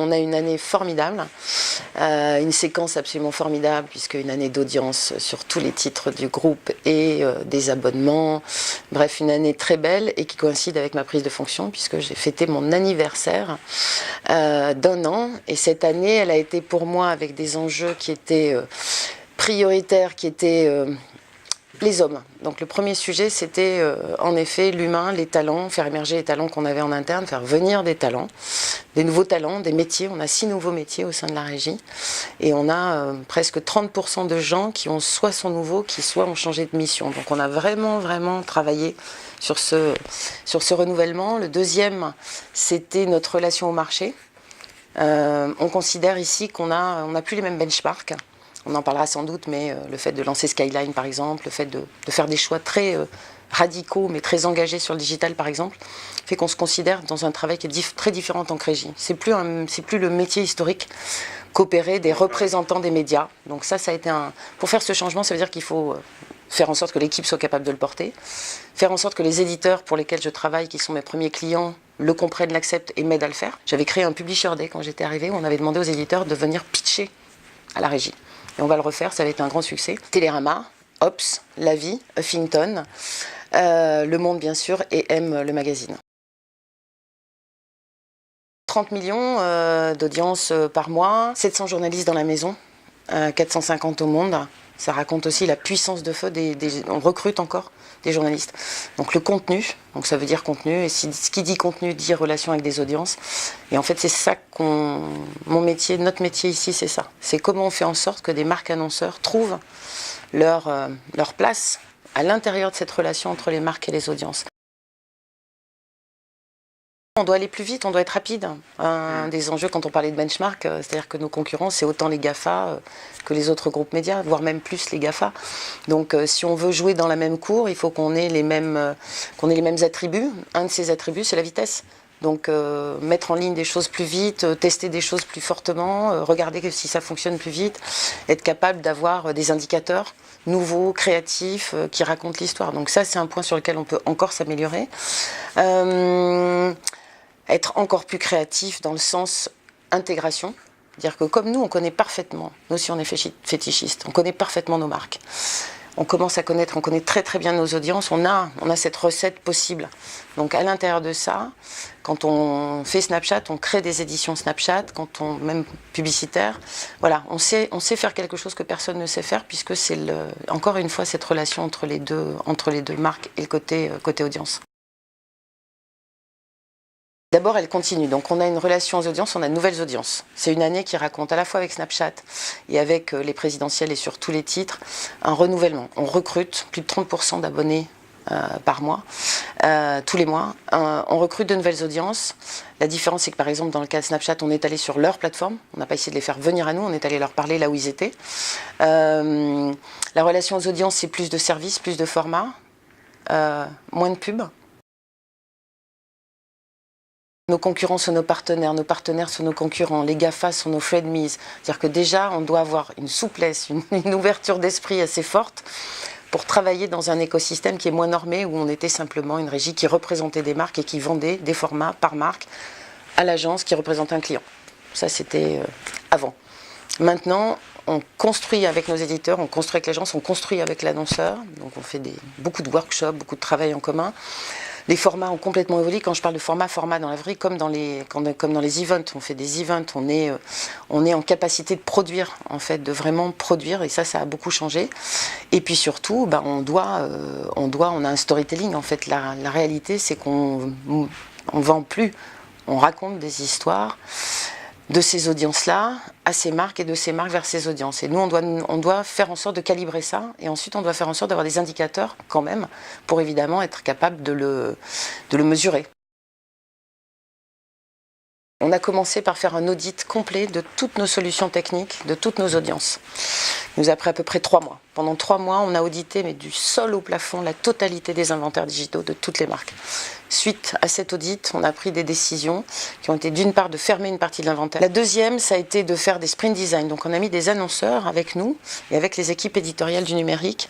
on a une année formidable, une séquence absolument formidable, puisque une année d'audience sur tous les titres du groupe et des abonnements. Bref, une année très belle et qui coïncide avec ma prise de fonction, puisque j'ai fêté mon anniversaire d'1 an. Et cette année, elle a été pour moi avec des enjeux qui étaient prioritaires, qui étaient les hommes. Donc le premier sujet, c'était en effet l'humain, les talents, faire émerger les talents qu'on avait en interne, faire venir des talents, des nouveaux talents, des métiers. On a 6 nouveaux métiers au sein de la régie et on a presque 30% de gens qui ont soit sont nouveaux, qui soit ont changé de mission. Donc on a vraiment travaillé sur ce renouvellement. Le deuxième, c'était notre relation au marché. On considère ici qu'on n'a plus les mêmes benchmarks. On en parlera sans doute, mais le fait de lancer Skyline, par exemple, le fait de faire des choix très radicaux, mais très engagés sur le digital, par exemple, fait qu'on se considère dans un travail qui est très différent en tant que régie. C'est plus le métier historique qu'opérer des représentants des médias. Donc ça a été Pour faire ce changement, ça veut dire qu'il faut faire en sorte que l'équipe soit capable de le porter, faire en sorte que les éditeurs pour lesquels je travaille, qui sont mes premiers clients, le comprennent, l'acceptent et m'aident à le faire. J'avais créé un Publisher Day quand j'étais arrivée, où on avait demandé aux éditeurs de venir pitcher à la régie. Et on va le refaire, ça va être un grand succès. Télérama, Ops, La Vie, Huffington, Le Monde bien sûr et M, le magazine. 30 millions d'audience par mois, 700 journalistes dans la maison, 450 au monde. Ça raconte aussi la puissance de feu on recrute encore des journalistes. Donc le contenu, donc ça veut dire contenu, et ce qui dit contenu dit relation avec des audiences. Et en fait c'est ça notre métier ici, c'est ça. C'est comment on fait en sorte que des marques annonceurs trouvent leur place à l'intérieur de cette relation entre les marques et les audiences. On doit aller plus vite, on doit être rapide. Un des enjeux quand on parlait de benchmark, c'est-à-dire que nos concurrents, c'est autant les GAFA que les autres groupes médias, voire même plus les GAFA. Donc si on veut jouer dans la même cour, il faut qu'on ait les mêmes attributs. Un de ces attributs, c'est la vitesse. Donc mettre en ligne des choses plus vite, tester des choses plus fortement, regarder si ça fonctionne plus vite, être capable d'avoir des indicateurs nouveaux, créatifs, qui racontent l'histoire. Donc ça, c'est un point sur lequel on peut encore s'améliorer. Être encore plus créatif dans le sens intégration. C'est-à-dire que comme nous, on connaît parfaitement, nous aussi on est fétichistes, on connaît parfaitement nos marques. On connaît très bien nos audiences, on a cette recette possible. Donc à l'intérieur de ça, quand on fait Snapchat, on crée des éditions Snapchat, même publicitaire, voilà, on sait faire quelque chose que personne ne sait faire, puisque c'est encore une fois cette relation entre les deux marques et le côté audience. D'abord, elle continue. Donc, on a une relation aux audiences, on a de nouvelles audiences. C'est une année qui raconte, à la fois avec Snapchat et avec les présidentielles et sur tous les titres, un renouvellement. On recrute plus de 30% d'abonnés par mois, tous les mois. On recrute de nouvelles audiences. La différence, c'est que par exemple, dans le cas de Snapchat, on est allé sur leur plateforme. On n'a pas essayé de les faire venir à nous, on est allé leur parler là où ils étaient. La relation aux audiences, c'est plus de services, plus de formats, moins de pubs. Nos concurrents sont nos partenaires sont nos concurrents, les GAFA sont nos frenemies. C'est-à-dire que déjà, on doit avoir une souplesse, une ouverture d'esprit assez forte pour travailler dans un écosystème qui est moins normé, où on était simplement une régie qui représentait des marques et qui vendait des formats par marque à l'agence qui représentait un client. Ça, c'était avant. Maintenant, on construit avec nos éditeurs, on construit avec l'agence, on construit avec l'annonceur. Donc on fait beaucoup de workshops, beaucoup de travail en commun. Les formats ont complètement évolué. Quand je parle de format dans la vraie, comme dans les events, on fait des events, on est en capacité de produire, en fait, de vraiment produire, et ça a beaucoup changé. Et puis surtout, on a un storytelling, en fait. La réalité, c'est qu'on vend plus, on raconte des histoires de ces audiences-là à ces marques et de ces marques vers ces audiences. Et nous, on doit faire en sorte de calibrer ça, et ensuite on doit faire en sorte d'avoir des indicateurs quand même pour évidemment être capable de le mesurer. On a commencé par faire un audit complet de toutes nos solutions techniques, de toutes nos audiences. Il nous a pris à peu près 3 mois. Pendant 3 mois, on a audité, mais du sol au plafond, la totalité des inventaires digitaux de toutes les marques. Suite à cet audit, on a pris des décisions qui ont été d'une part de fermer une partie de l'inventaire. La deuxième, ça a été de faire des sprint design. Donc on a mis des annonceurs avec nous et avec les équipes éditoriales du numérique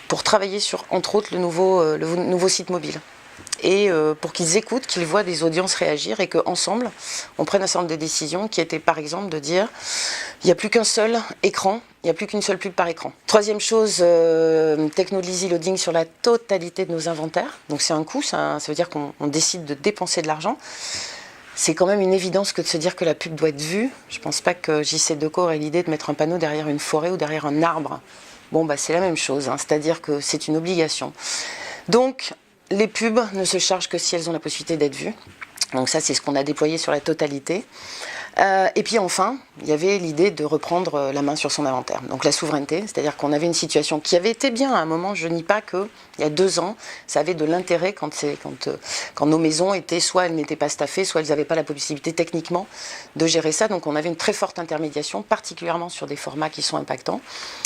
pour travailler sur, entre autres, le nouveau site mobile. et pour qu'ils écoutent, qu'ils voient des audiences réagir et qu'ensemble, on prenne un certain nombre de décisions qui étaient par exemple de dire il n'y a plus qu'un seul écran, il n'y a plus qu'une seule pub par écran. Troisième chose, technology loading sur la totalité de nos inventaires. Donc c'est un coût, ça veut dire qu'on décide de dépenser de l'argent. C'est quand même une évidence que de se dire que la pub doit être vue. Je ne pense pas que JC Decaux aurait l'idée de mettre un panneau derrière une forêt ou derrière un arbre. Bon, c'est la même chose, hein, c'est-à-dire que c'est une obligation. Donc, les pubs ne se chargent que si elles ont la possibilité d'être vues. Donc ça, c'est ce qu'on a déployé sur la totalité. Et puis enfin, il y avait l'idée de reprendre la main sur son inventaire. Donc la souveraineté, c'est-à-dire qu'on avait une situation qui avait été bien à un moment. Je nie pas qu'il y a 2 ans, ça avait de l'intérêt quand nos maisons étaient, soit elles n'étaient pas staffées, soit elles n'avaient pas la possibilité techniquement de gérer ça. Donc on avait une très forte intermédiation, particulièrement sur des formats qui sont impactants.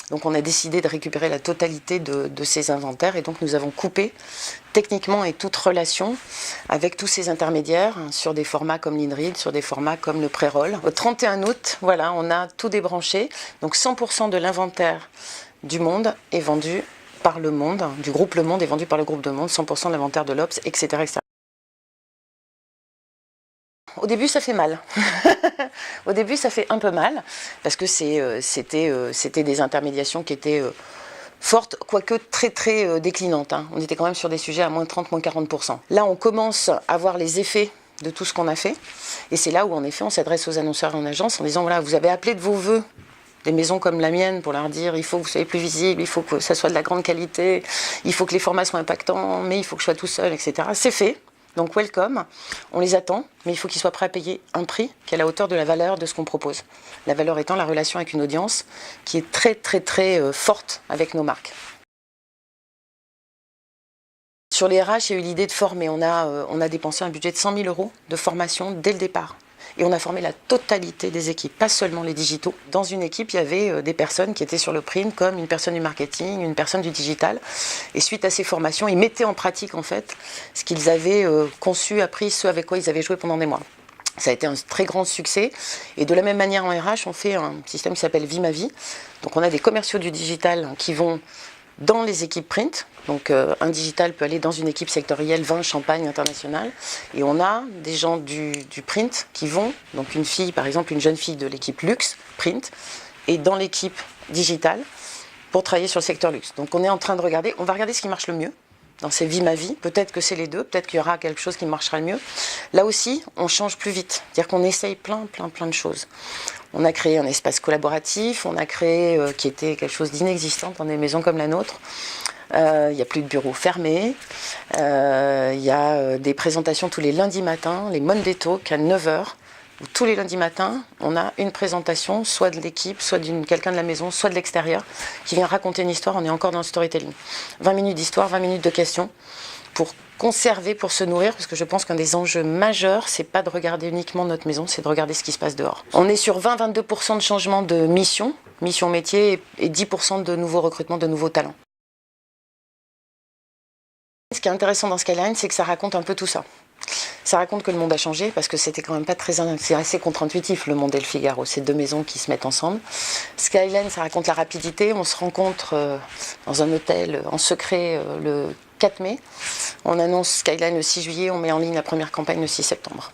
Donc on a décidé de récupérer la totalité de ces inventaires et donc nous avons coupé techniquement et toute relation avec tous ces intermédiaires sur des formats comme l'InRead, sur des formats comme le pré-roll. Au 31 août, voilà, on a tout débranché. Donc 100% de l'inventaire du Monde est vendu par Le Monde, du groupe Le Monde est vendu par le groupe Le Monde, 100% de l'inventaire de l'Obs, etc., etc. Au début, ça fait mal. Au début, ça fait un peu mal, parce que c'était des intermédiations qui étaient fortes, quoique très très déclinantes. Hein. On était quand même sur des sujets à moins 30, moins 40%. Là, on commence à voir les effets de tout ce qu'on a fait. Et c'est là où, en effet, on s'adresse aux annonceurs en agence en disant, voilà, vous avez appelé de vos voeux des maisons comme la mienne pour leur dire, il faut que vous soyez plus visible, il faut que ça soit de la grande qualité, il faut que les formats soient impactants, mais il faut que je sois tout seul, etc. C'est fait. Donc welcome, on les attend, mais il faut qu'ils soient prêts à payer un prix qui est à la hauteur de la valeur de ce qu'on propose. La valeur étant la relation avec une audience qui est très très très forte avec nos marques. Sur les RH, il y a eu l'idée de former. On a dépensé un budget de 100 000 € de formation dès le départ. Et on a formé la totalité des équipes, pas seulement les digitaux. Dans une équipe, il y avait des personnes qui étaient sur le print, comme une personne du marketing, une personne du digital. Et suite à ces formations, ils mettaient en pratique en fait ce qu'ils avaient conçu, appris, ce avec quoi ils avaient joué pendant des mois. Ça a été un très grand succès. Et de la même manière en RH, on fait un système qui s'appelle Vie ma vie. Donc on a des commerciaux du digital qui vont dans les équipes print. Donc un digital peut aller dans une équipe sectorielle, vin, champagne, international. Et on a des gens du print qui vont, donc une fille, par exemple, une jeune fille de l'équipe luxe, print, et dans l'équipe digitale pour travailler sur le secteur luxe. Donc on est en train de regarder, on va regarder ce qui marche le mieux dans ces Vie ma vie. Peut-être que c'est les deux, peut-être qu'il y aura quelque chose qui marchera le mieux. Là aussi, on change plus vite. C'est-à-dire qu'on essaye plein de choses. On a créé un espace collaboratif, on a créé, qui était quelque chose d'inexistant dans des maisons comme la nôtre. Il n'y a plus de bureaux fermés. Il y a des présentations tous les lundis matins, les Monday Talk à 9 h, où tous les lundis matins, on a une présentation, soit de l'équipe, soit de quelqu'un de la maison, soit de l'extérieur, qui vient raconter une histoire. On est encore dans le storytelling. 20 minutes d'histoire, 20 minutes de questions, pour conserver, pour se nourrir, parce que je pense qu'un des enjeux majeurs, c'est pas de regarder uniquement notre maison, c'est de regarder ce qui se passe dehors. On est sur 20-22% de changement de mission métier, et 10% de nouveaux recrutements, de nouveaux talents. Ce qui est intéressant dans Skyline, c'est que ça raconte un peu tout ça. Ça raconte que le monde a changé, parce que c'était quand même pas très... C'est assez contre-intuitif, Le Monde et Le Figaro, ces deux maisons qui se mettent ensemble. Skyline, ça raconte la rapidité. On se rencontre dans un hôtel en secret le 4 mai. On annonce Skyline le 6 juillet, on met en ligne la première campagne le 6 septembre.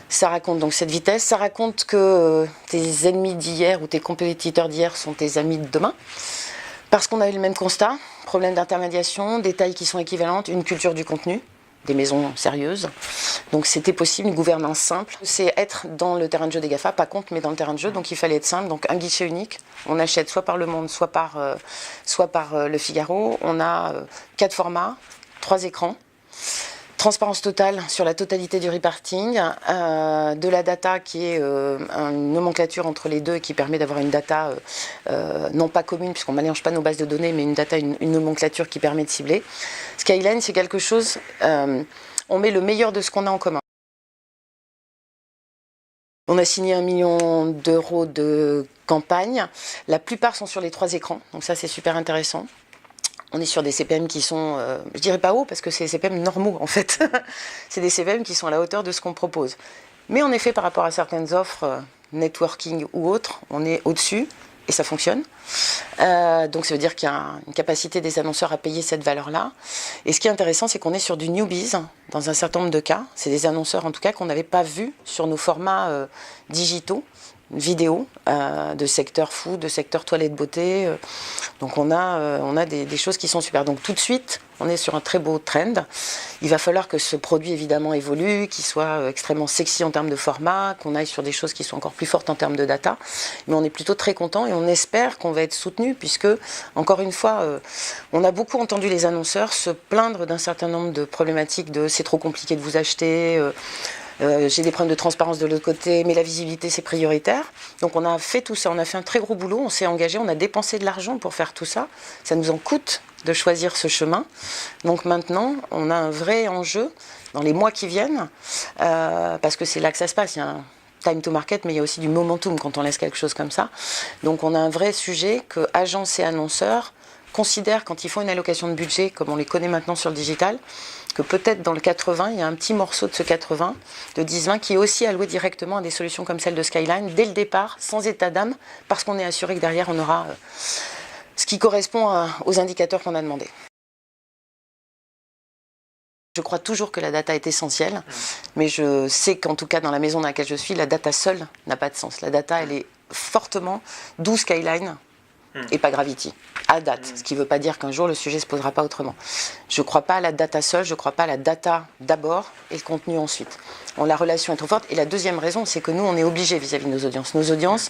Ça raconte donc cette vitesse, ça raconte que tes ennemis d'hier ou tes compétiteurs d'hier sont tes amis de demain. Parce qu'on a eu le même constat, problème d'intermédiation, des tailles qui sont équivalentes, une culture du contenu, des maisons sérieuses. Donc c'était possible, une gouvernance simple. C'est être dans le terrain de jeu des GAFA, pas contre, mais dans le terrain de jeu. Donc il fallait être simple, donc un guichet unique. On achète soit par Le Monde, soit par Le Figaro. On a 4 formats, 3 écrans. Transparence totale sur la totalité du reporting, de la data qui est une nomenclature entre les deux et qui permet d'avoir une data non pas commune puisqu'on ne mélange pas nos bases de données, mais une data, une nomenclature qui permet de cibler. Skyline, c'est quelque chose, on met le meilleur de ce qu'on a en commun. On a signé 1 million d'euros de campagne. La plupart sont sur les 3 écrans, donc ça c'est super intéressant. On est sur des CPM qui sont, je dirais pas hauts, parce que c'est des CPM normaux en fait. C'est des CPM qui sont à la hauteur de ce qu'on propose. Mais en effet, par rapport à certaines offres, networking ou autres, on est au-dessus, et ça fonctionne. Donc ça veut dire qu'il y a une capacité des annonceurs à payer cette valeur-là. Et ce qui est intéressant, c'est qu'on est sur du newbies dans un certain nombre de cas. C'est des annonceurs en tout cas qu'on n'avait pas vus sur nos formats digitaux, vidéo, de secteur food, de secteur toilette beauté. Donc on a des choses qui sont super. Donc tout de suite, on est sur un très beau trend. Il va falloir que ce produit évidemment évolue, qu'il soit extrêmement sexy en termes de format, qu'on aille sur des choses qui sont encore plus fortes en termes de data. Mais on est plutôt très content et on espère qu'on va être soutenu puisque, encore une fois, on a beaucoup entendu les annonceurs se plaindre d'un certain nombre de problématiques de c'est trop compliqué de vous acheter, j'ai des problèmes de transparence de l'autre côté, mais la visibilité c'est prioritaire. Donc on a fait tout ça, on a fait un très gros boulot, on s'est engagé, on a dépensé de l'argent pour faire tout ça. Ça nous en coûte de choisir ce chemin. Donc maintenant, on a un vrai enjeu dans les mois qui viennent, parce que c'est là que ça se passe. Il y a un time to market, mais il y a aussi du momentum quand on laisse quelque chose comme ça. Donc on a un vrai sujet que agences et annonceurs considèrent quand ils font une allocation de budget, comme on les connaît maintenant sur le digital, que peut-être dans le 80, il y a un petit morceau de ce 80, de 10-20, qui est aussi alloué directement à des solutions comme celle de Skyline, dès le départ, sans état d'âme, parce qu'on est assuré que derrière, on aura ce qui correspond aux indicateurs qu'on a demandés. Je crois toujours que la data est essentielle, mais je sais qu'en tout cas, dans la maison dans laquelle je suis, la data seule n'a pas de sens. La data, elle est fortement, d'où Skyline, et pas Gravity, à date. Ce qui ne veut pas dire qu'un jour le sujet ne se posera pas autrement. Je ne crois pas à la data seule, je ne crois pas à la data d'abord et le contenu ensuite. La relation est trop forte. Et la deuxième raison, c'est que nous, on est obligés vis-à-vis de nos audiences. Nos audiences,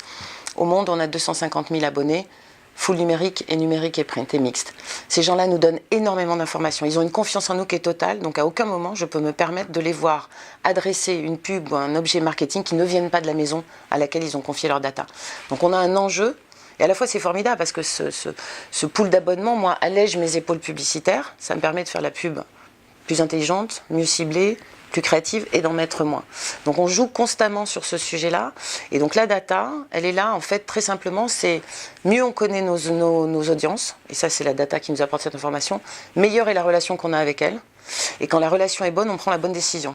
au monde, on a 250 000 abonnés, full numérique et print et mixte. Ces gens-là nous donnent énormément d'informations. Ils ont une confiance en nous qui est totale, donc à aucun moment je peux me permettre de les voir adresser une pub ou un objet marketing qui ne viennent pas de la maison à laquelle ils ont confié leur data. Donc on a un enjeu. Et à la fois, c'est formidable parce que ce pool d'abonnements, moi, allège mes épaules publicitaires. Ça me permet de faire la pub plus intelligente, mieux ciblée, plus créative et d'en mettre moins. Donc, on joue constamment sur ce sujet-là. Et donc, la data, elle est là, en fait, très simplement, c'est mieux on connaît nos audiences. Et ça, c'est la data qui nous apporte cette information. Meilleure est la relation qu'on a avec elles. Et quand la relation est bonne, on prend la bonne décision.